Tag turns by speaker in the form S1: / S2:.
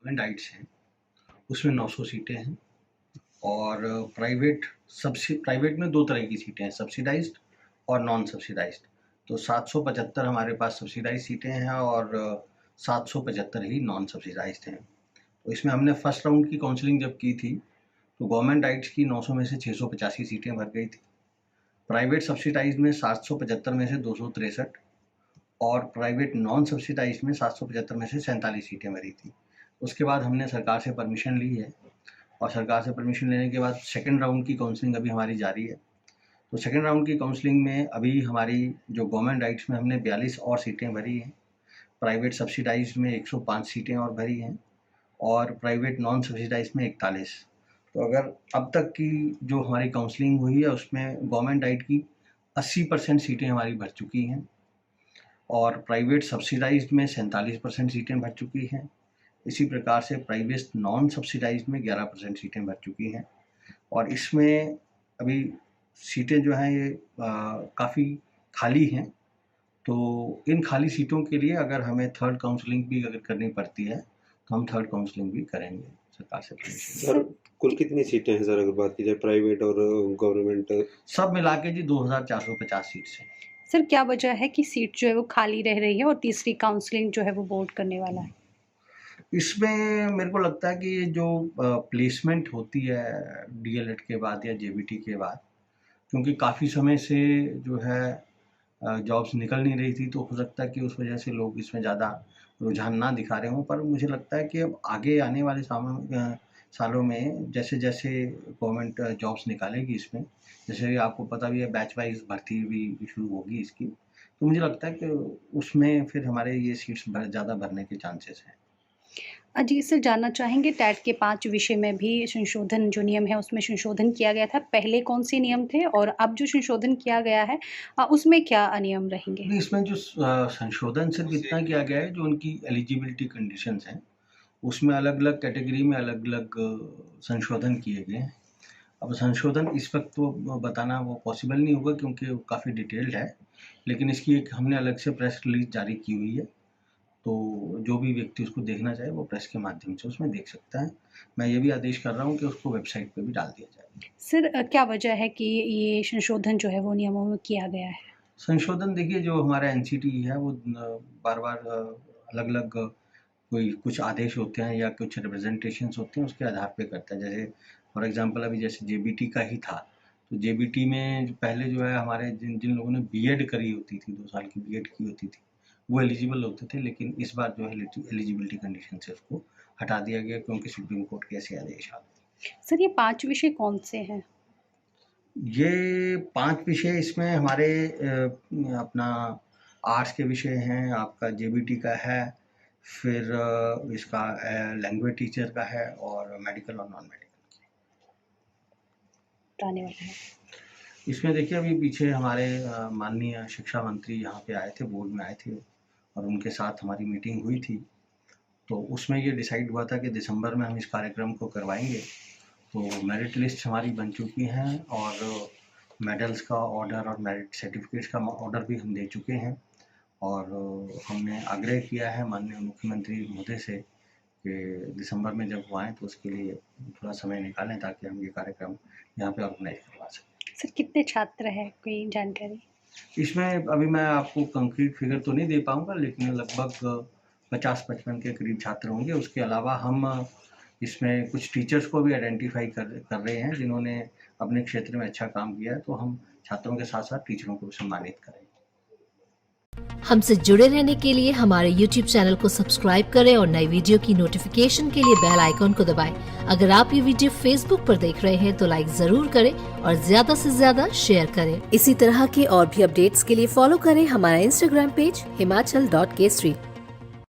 S1: Government आइट्स हैं उसमें 900 सीटें हैं और प्राइवेट में 2 तरह की सीटें हैं, सब्सिडाइज्ड और नॉन सब्सिडाइज्ड। तो 775 हमारे पास सब्सिडाइज्ड सीटें हैं और 775 ही नॉन सब्सिडाइज्ड हैं। तो इसमें हमने फर्स्ट राउंड की काउंसलिंग जब की थी तो गवर्नमेंट आइट्स की 900 में से 685 सीटें भर गई थी, प्राइवेट सब्सिडाइज्ड में 775 में से 263 और प्राइवेट नॉन सब्सिडाइज्ड में 775 में से 47 सीटें भरी थी। उसके बाद हमने सरकार से परमिशन ली है और सरकार से परमिशन लेने के बाद सेकेंड राउंड की काउंसलिंग अभी हमारी जारी है। तो सेकेंड राउंड की काउंसलिंग में अभी हमारी जो गवर्नमेंट राइट्स में हमने 42 और सीटें भरी हैं, प्राइवेट सब्सिडाइज्ड में 105 सीटें और भरी हैं और प्राइवेट नॉन सब्सिडाइज्ड में 41। तो अगर अब तक की जो हमारी काउंसलिंग हुई है उसमें गवर्नमेंट राइट की 80% सीटें हमारी भर चुकी हैं और प्राइवेट सब्सिडाइज्ड में 47% सीटें भर चुकी हैं। इसी प्रकार से प्राइवेट नॉन सब्सिडाइज्ड में 11% सीटें भर चुकी हैं और इसमें अभी सीटें जो हैं ये काफ़ी खाली हैं। तो इन खाली सीटों के लिए अगर हमें थर्ड काउंसलिंग भी अगर करनी पड़ती है तो हम थर्ड काउंसलिंग भी करेंगे सरकार से परमिशन।
S2: सर कुल कितनी सीटें हैं सर, अगर बात की जाए प्राइवेट और गवर्नमेंट
S1: सब मिला के जी 2450 सीट से।
S3: सर क्या वजह है कि सीट जो है वो खाली रह रही है और तीसरी काउंसलिंग जो है वो बोर्ड करने वाला है?
S1: इसमें मेरे को लगता है कि ये जो प्लेसमेंट होती है डीएलएड के बाद या जेबीटी के बाद, क्योंकि काफ़ी समय से जो है जॉब्स निकल नहीं रही थी, तो हो सकता है कि उस वजह से लोग इसमें ज़्यादा रुझान ना दिखा रहे हों। पर मुझे लगता है कि अब आगे आने वाले सालों में जैसे जैसे गवर्नमेंट जॉब्स निकालेगी इसमें, जैसे आपको पता भी है बैच वाइज भर्ती भी शुरू होगी इसकी, तो मुझे लगता है कि उसमें फिर हमारे ये सीट्स ज़्यादा भरने के चांसेस हैं।
S3: जी सर, जानना चाहेंगे टैट के 5 विषय में भी संशोधन जो नियम है उसमें संशोधन किया गया था। पहले कौन से नियम थे और अब जो संशोधन किया गया है उसमें क्या नियम रहेंगे?
S1: इसमें जो संशोधन सिर्फ इतना किया गया है, जो उनकी एलिजिबिलिटी कंडीशंस हैं उसमें अलग-अलग कैटेगरी में अलग-अलग संशोधन किए गए हैं। अब संशोधन इस वक्त तो बताना वो पॉसिबल नहीं होगा क्योंकि वो काफ़ी डिटेल्ड है, लेकिन इसकी एक हमने अलग से प्रेस रिलीज जारी की हुई है, तो जो भी व्यक्ति उसको देखना चाहे वो प्रेस के माध्यम से उसमें देख सकता है। मैं ये भी आदेश कर रहा हूँ कि उसको वेबसाइट पे भी डाल दिया जाए।
S3: सर क्या वजह है कि ये संशोधन जो है वो नियमों में किया गया है?
S1: संशोधन देखिए, जो हमारा एनसीटी है वो बार-बार अलग-अलग कोई कुछ आदेश होते हैं या कुछ रिप्रेजेंटेशंस होते हैं उसके आधार पे करता है। जैसे फॉर एग्जांपल अभी जैसे जेबीटी का ही था, तो जेबीटी में पहले जो है हमारे जिन लोगों ने बीएड करी होती थी, 2 साल की बीएड की होती थी, वो एलिजिबल होते थे, लेकिन इस बार जो है एलिजिबिलिटी कंडीशन से उसको हटा दिया गया क्योंकि सुप्रीम कोर्ट के ऐसे आदेश आ गए।
S3: सर ये 5 विषय कौन से हैं?
S1: ये 5 विषय इसमें हमारे अपना आर्ट्स के विषय हैं, आपका जेबीटी का है, फिर इसका लैंग्वेज टीचर का है और मेडिकल और नॉन मेडिकल
S3: आने वाला है।
S1: इसमें देखिए अभी पीछे हमारे माननीय शिक्षा मंत्री यहाँ पे आए थे, बोर्ड में आए थे और उनके साथ हमारी मीटिंग हुई थी, तो उसमें ये डिसाइड हुआ था कि दिसंबर में हम इस कार्यक्रम को करवाएंगे। तो मेरिट लिस्ट हमारी बन चुकी हैं और मेडल्स का ऑर्डर और मेरिट सर्टिफिकेट्स का ऑर्डर भी हम दे चुके हैं और हमने आग्रह किया है माननीय मुख्यमंत्री महोदय से कि दिसंबर में जब वो आएँ तो उसके लिए थोड़ा समय निकालें ताकि हम ये कार्यक्रम यहाँ पे ऑर्गेनाइज करवा सकें।
S3: सर कितने छात्र हैं, कोई जानकारी?
S1: इसमें अभी मैं आपको कंक्रीट फिगर तो नहीं दे पाऊँगा, लेकिन लगभग 50-55 के करीब छात्र होंगे। उसके अलावा हम इसमें कुछ टीचर्स को भी आइडेंटिफाई कर रहे हैं जिन्होंने अपने क्षेत्र में अच्छा काम किया है, तो हम छात्रों के साथ-साथ टीचरों को भी सम्मानित करेंगे।
S4: हमसे जुड़े रहने के लिए हमारे YouTube चैनल को सब्सक्राइब करें और नई वीडियो की नोटिफिकेशन के लिए बेल आइकॉन को दबाएं। अगर आप ये वीडियो Facebook पर देख रहे हैं तो लाइक जरूर करें और ज्यादा से ज्यादा शेयर करें। इसी तरह के और भी अपडेट्स के लिए फॉलो करें हमारा Instagram पेज himachal.kesri।